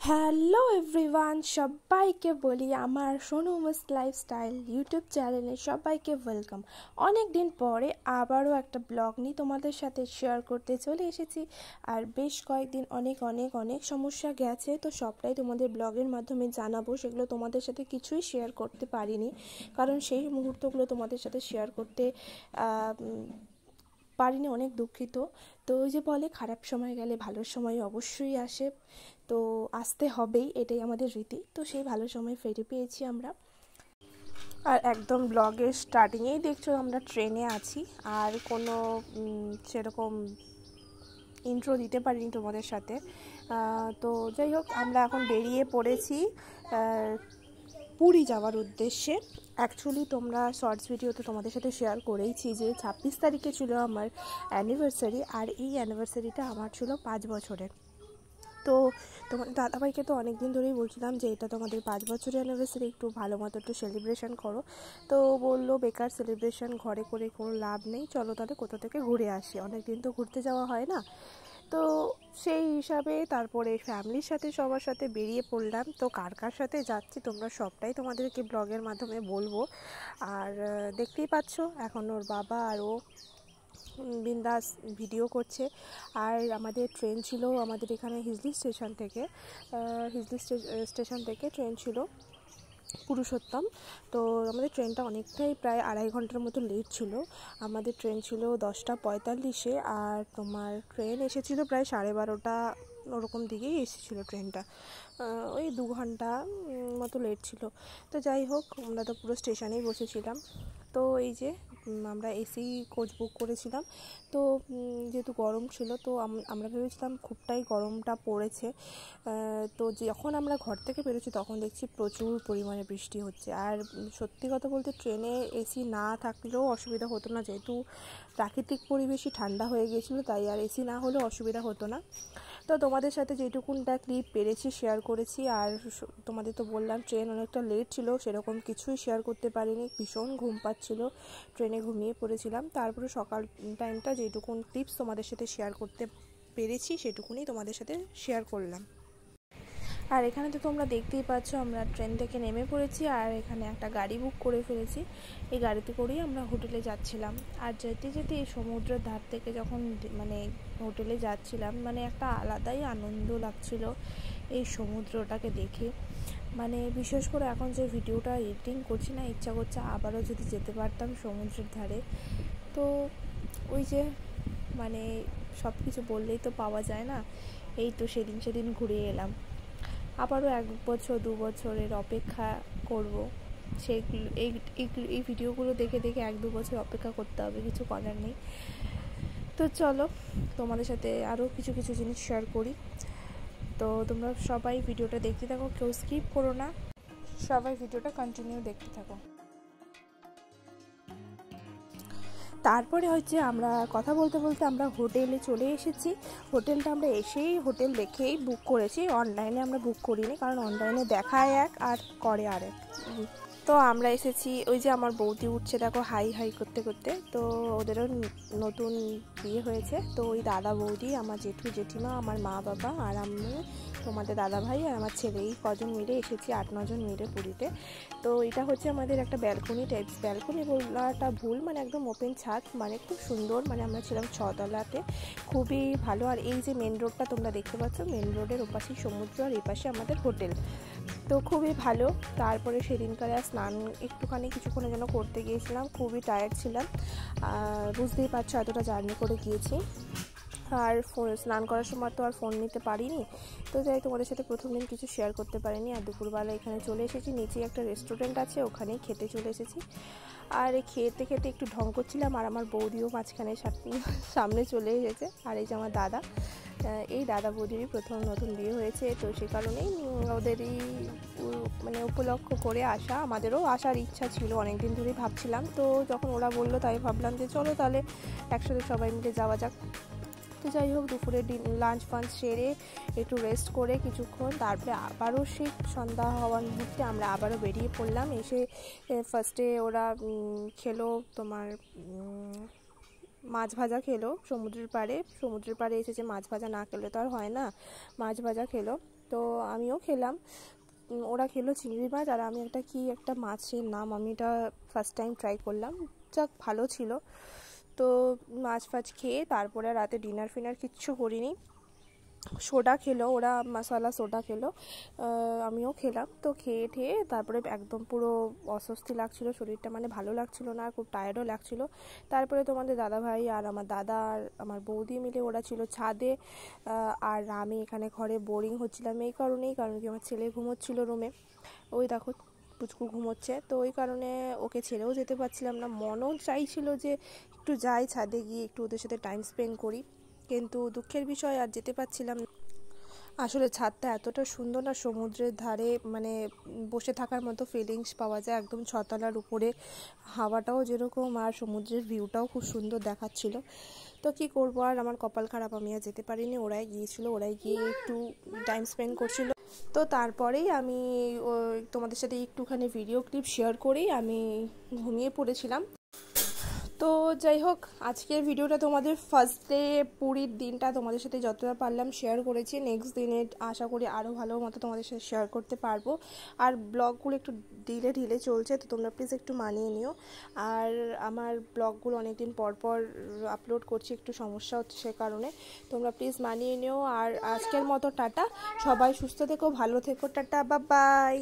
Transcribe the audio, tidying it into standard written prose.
Hello everyone, সবাইকে বলি আমার সোনু মিস লাইফস্টাইল ইউটিউব চ্যানেলে সবাইকে ওয়েলকাম। অনেক দিন পরে আবারও একটা ব্লগ নিয়ে তোমাদের সাথে শেয়ার করতে চলে এসেছি। আর বেশ কয়েকদিন অনেক অনেক অনেক সমস্যা গেছে, তো সবটাই তোমাদের ব্লগের মাধ্যমে জানাবো। সেগুলো তোমাদের সাথে কিছুই শেয়ার করতে পারিনি, কারণ সেই মুহূর্তগুলো তোমাদের সাথে শেয়ার করতে পারিনি, অনেক দুঃখিত। তো ওই যে বলে খারাপ সময় গেলে ভালো সময় অবশ্যই আসে, তো আসতে হবেই, এটাই আমাদের রীতি। তো সেই ভালো সময় ফিরে পেয়েছি আমরা। আর একদম ব্লগের স্টার্টিংয়েই দেখছো আমরা ট্রেনে আছি, আর কোনো সেরকম ইন্ট্রো দিতে পারিনি তোমাদের সাথে। তো যাই হোক, আমরা এখন বেরিয়ে পড়েছি পুরী যাওয়ার উদ্দেশ্যে। অ্যাকচুয়ালি তোমরা শর্টস ভিডিওতে তোমাদের সাথে শেয়ার করেইছি যে 26 তারিখে ছিল আমার অ্যানিভার্সারি, আর এই অ্যানিভার্সারিটা আমার ছিল 5 বছরের। তো তোমার দাদাভাইকে তো অনেক দিন ধরেই বলছিলাম যে এটা তোমাদের 5 বছরের অ্যানিভার্সারি, একটু ভালো মতো একটু সেলিব্রেশন করো। তো বললো বেকার সেলিব্রেশন ঘরে করে কোনো লাভ নেই, চলো তাহলে কোথা থেকে ঘুরে আসি, অনেক দিন তো ঘুরতে যাওয়া হয় না। তো সেই হিসাবে তারপরে ফ্যামিলির সাথে সবার সাথে বেরিয়ে পড়লাম। তো কার কার সাথে যাচ্ছি তোমরা সবটাই তোমাদেরকে ব্লগের মাধ্যমে বলবো। আর দেখতেই পাচ্ছ এখন ওর বাবা আর ও বিন্দাস ভিডিও করছে। আর আমাদের ট্রেন ছিল আমাদের এখানে হিজলি স্টেশন থেকে ট্রেন ছিল পুরুষোত্তম। তো আমাদের ট্রেনটা অনেকটাই প্রায় 2.5 ঘন্টার মতো লেট ছিল। আমাদের ট্রেন ছিল 10:45-এ, আর তোমার ট্রেন এসেছিল প্রায় 12:30 ওরকম দিকেই এসেছিলো ট্রেনটা। ওই 2 ঘন্টা মতো লেট ছিল। তো যাই হোক, আমরা তো পুরো স্টেশনেই বসেছিলাম। তো এই যে আমরা এসি কোচ বুক করেছিলাম। তো যেহেতু গরম ছিল, তো আমরা ভেবেছিলাম খুবটাই গরমটা পড়েছে। তো যখন আমরা ঘর থেকে বেরোচ্ছি তখন দেখছি প্রচুর পরিমাণে বৃষ্টি হচ্ছে। আর সত্যি কথা বলতে ট্রেনে এসি না থাকলেও অসুবিধা হতো না, যেহেতু প্রাকৃতিক পরিবেশই ঠান্ডা হয়ে গিয়েছিলো, তাই আর এসি না হলেও অসুবিধা হতো না। তো তোমাদের সাথে যেটুকুনটা ক্লিপ পেরেছি শেয়ার করেছি। আর তোমাদের তো বললাম ট্রেন অনেকটা লেট ছিল, সেরকম কিছুই শেয়ার করতে পারিনি, ভীষণ ঘুম পাচ্ছিলো, ট্রেনে ঘুমিয়ে পড়েছিলাম। তারপরে সকাল টাইমটা যেটুকুন ক্লিপস তোমাদের সাথে শেয়ার করতে পেরেছি সেটুকুনি তোমাদের সাথে শেয়ার করলাম। আর এখানে তো তোমরা দেখতেই পাচ্ছ আমরা ট্রেন থেকে নেমে পড়েছি, আর এখানে একটা গাড়ি বুক করে ফেলেছি। এই গাড়িতে করেই আমরা হোটেলে যাচ্ছিলাম। আর যেতে যেতে এই সমুদ্রের ধার থেকে যখন মানে হোটেলে যাচ্ছিলাম, মানে একটা আলাদাই আনন্দ লাগছিল এই সমুদ্রটাকে দেখে। মানে বিশেষ করে এখন যে ভিডিওটা এডিটিং করছি না, ইচ্ছা করছে আবারও যদি যেতে পারতাম সমুদ্রের ধারে। তো ওই যে মানে সব কিছু বললেই তো পাওয়া যায় না, এই তো সেদিন ঘুরে এলাম। আবারও 1 বছর 2 বছরের অপেক্ষা করব, সেগুলো এই ভিডিওগুলো দেখে দেখে 1-2 বছর অপেক্ষা করতে হবে, কিছু করার নেই। তো চলো তোমাদের সাথে আরও কিছু কিছু জিনিস শেয়ার করি। তো তোমরা সবাই ভিডিওটা দেখতে থাকো, কেউ স্কিপ করো না, সবাই ভিডিওটা কন্টিনিউ দেখতে থাকো। তারপরে হচ্ছে আমরা কথা বলতে বলতে আমরা হোটেলে চলে এসেছি। হোটেলটা আমরা এসেই হোটেল দেখেই বুক করেছি, অনলাইনে আমরা বুক করিনি, কারণ অনলাইনে দেখায় এক আর করে আরেক। তো আমরা এসেছি, ওই যে আমার বৌদি উঠছে দেখো হাই হাই করতে করতে। তো ওদেরও নতুন বিয়ে হয়েছে, তো ওই দাদা বৌদি, আমার জেঠু জেঠিমা, আমার মা বাবা আর আমি, তোমাদের দাদা ভাই আর আমার ছেলে, এই কজন মিলে এসেছি, 8-9 জন মিলে পুরীতে। তো এটা হচ্ছে আমাদের একটা ব্যালকনি টাইপস, ব্যালকনি বলাটা ভুল, মানে একদম ওপেন ছাদ, মানে খুব সুন্দর। মানে আমরা ছিলাম 6 তলাতে, খুবই ভালো। আর এই যে মেন রোডটা তোমরা দেখতে পাচ্ছ, মেন রোডের ওপাশেই সমুদ্র আর এপাশে আমাদের হোটেল, তো খুবই ভালো। তারপরে সেদিনকার স্নান একটুখানি কিছুক্ষণের জন্য করতে গিয়েছিলাম, খুবই টায়ার্ড ছিলাম, বুঝতেই পারছো এতটা জার্নি করে গিয়েছি। আর স্নান করার সময় তো আর ফোন নিতে পারিনি, তো যাই তোমাদের সাথে প্রথম দিন কিছু শেয়ার করতে পারিনি। আর দুপুরবেলা এখানে চলে এসেছি, নিচে একটা রেস্টুরেন্ট আছে, ওখানেই খেতে চলে এসেছি। আর খেতে খেতে একটু ঢং করছিলাম, আর আমার বৌদিও মাঝখানে সামনে চলে এসেছে। আর এই যে আমার দাদা, এই দাদা বৌদিরই প্রথম নতুন বিয়ে হয়েছে, তো সে কারণেই ওদেরই মানে উপলক্ষ করে আসা। আমাদেরও আসার ইচ্ছা ছিল, অনেক দিন ধরেই ভাবছিলাম। তো যখন ওরা বললো তাই ভাবলাম যে চলো তাহলে একসাথে সবাই মিলে যাওয়া যাক। তো যাই হোক, দুপুরে লাঞ্চ ফাঞ্চ সেরে একটু রেস্ট করে কিছুক্ষণ, তারপরে আবারও সেই সন্ধ্যা হওয়ার মুহূর্তে আমরা আবারও বেরিয়ে পড়লাম। এসে ফার্স্টে ওরা খেলো তোমার মাছ ভাজা খেলো সমুদ্রের পাড়ে এসেছে, মাছ ভাজা না খেলে তো আর হয় না, মাছ ভাজা খেলো। তো আমিও খেলাম। ওরা খেলো চিংড়ি মাছ, আর আমি একটা মাছের নাম আমি এটা ফার্স্ট টাইম ট্রাই করলাম, যাক ভালো ছিল। তো মাছ ফাছ খেয়ে তারপরে রাতে ডিনার ফিনার কিচ্ছু করিনি। সোডা খেলো ওরা, মশালা সোডা খেলো, আমিও খেলাম। তো খেয়ে ঠেয়ে তারপরে একদম পুরো অস্বস্তি লাগছিল শরীরটা, মানে ভালো লাগছিল না, খুব টায়ার্ডও লাগছিল। তারপরে তোমাদের দাদাভাই আর আমার দাদা আর আমার বৌদি মিলে ওরা ছিল ছাদে, আর আমি এখানে ঘরে বোরিং হচ্ছিলাম এই কারণেই, কারণ কি আমার ছেলে ঘুমোচ্ছিল রুমে, ওই দেখো পুচকু ঘুমোচ্ছে। তো ওই কারণে ওকে ছেড়েও যেতে পারছিলাম না, মনও চাইছিল যে একটু যাই ছাদে গিয়ে একটু ওদের সাথে টাইম স্পেন্ড করি, কিন্তু দুঃখের বিষয় আর যেতে পারছিলাম না। আসলে ছাদটা এতটা সুন্দর না, সমুদ্রের ধারে, মানে বসে থাকার মতো ফিলিংস পাওয়া যায় একদম ছতলার উপরে, হাওয়াটাও যেরকম আর সমুদ্রের ভিউটাও খুব সুন্দর দেখাচ্ছিল। তো কী করবো আর, আমার কপাল খারাপ, আমি আর যেতে পারিনি, ওরাই গিয়েছিলো, ওরাই গিয়ে একটু টাইম স্পেন্ড করছিল। তো তারপরেই আমি তোমাদের সাথে একটুখানি ভিডিও ক্লিপ শেয়ার করেই আমি ঘুমিয়ে পড়েছিলাম। তো যাই হোক, আজকের ভিডিওটা তোমাদের ফার্স্ট ডে পুরীর দিনটা তোমাদের সাথে যতটা পারলাম শেয়ার করেছি। নেক্সট দিনে আশা করি আরও ভালো মতো তোমাদের সাথে শেয়ার করতে পারবো। আর ব্লগগুলো একটু ঢিলে ঢিলে চলছে, তো তোমরা প্লিজ একটু মানিয়ে নিও। আর আমার ব্লগগুলো অনেকদিন পর পর আপলোড করছি, একটু সমস্যা হচ্ছে সে কারণে, তোমরা প্লিজ মানিয়ে নিও। আর আজকের মতো টাটা, সবাই সুস্থ থেকো, ভালো থেকো, টাটা, বাই বাই।